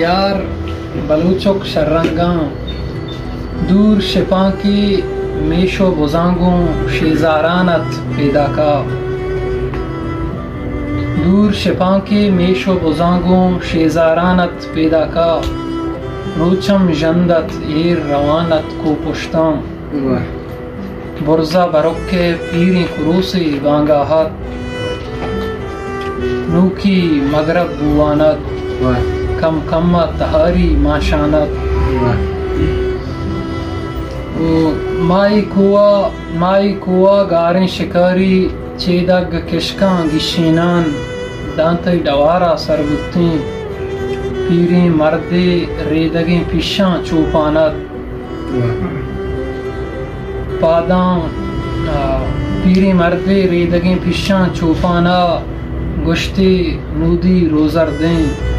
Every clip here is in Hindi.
यार बलूचोक शर्रंगा दूर शिपा की मेशो बुजांगों शेजारानत पैदा का दूर शिपा की मेशो बुजांगों शेजारानत पैदा का रोचम जंदत एर रवानत को पुश्तां बुरजा बरुक्के पीरी कुरूसी वांगाहत नूकी मगरब बुवानत कम कम्मा तहारी माशानत माई कुआ गारें शिकारी चेदग किशका गिशीनान दांते डवारा सरबुत्ती पीरे मर्दे रेदगे पिशा चूपानत पादां पीरे मर्दे रेदगे पिशा चूपाना गुश्ती नूदी रोजर दें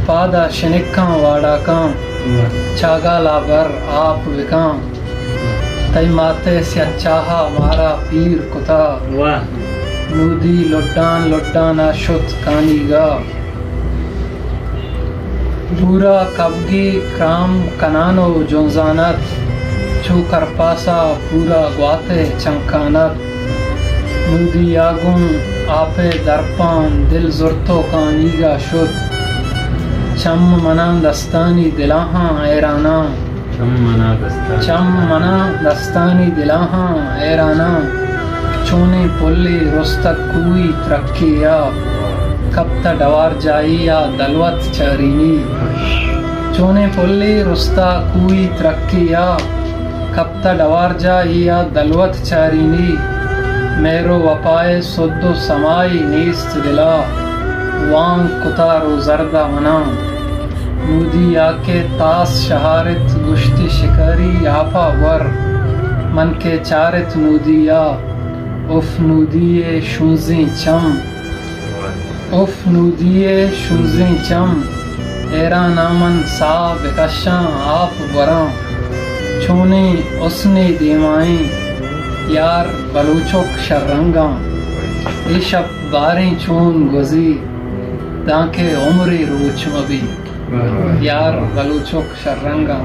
पादा शनिका वाड़ा का चागा लाबर आप विका तई माते से चाहा मारा पीर कुता नूदी लुड्डान लुड्डाना शुद्ध कानीगा पूरा कबगी क्राम कनानो जोंजानत छू कर पासा पूरा ग्वाते चंकानत नूदी आगुं आपे दरपान दिल जुर्तो कानीगा शुद्ध चम मना दस्तानी दिलाहा ऐराना चम मना दस्तानी दिलाहा ऐराना चोने पुल्ली रुस्तक कुई तरक्किया कब तक डवार जाइया दलवत चारीनी चोने पुल्ली रुस्ता कुई तरक्किया कब तक डवार जाइया दलवत चारीनी मेरो वपाए सुद्दो समाई नीस्त दिला वांग कुतारो जरदा मना नूदी आके तास शहारत गुश्ती शिकारी आपा वर मन के चारित नूदिया उफ नूदिये शूजी चम उफ नूदिये शूजी चम एरा नामन सा बेकशा आप वरा छोने उसने देवाएं यार बलूचोक शर्रंगा इशब बारें चून गुजी दांके उम्री रोच मबी यार बलूचोक शर्रंगा।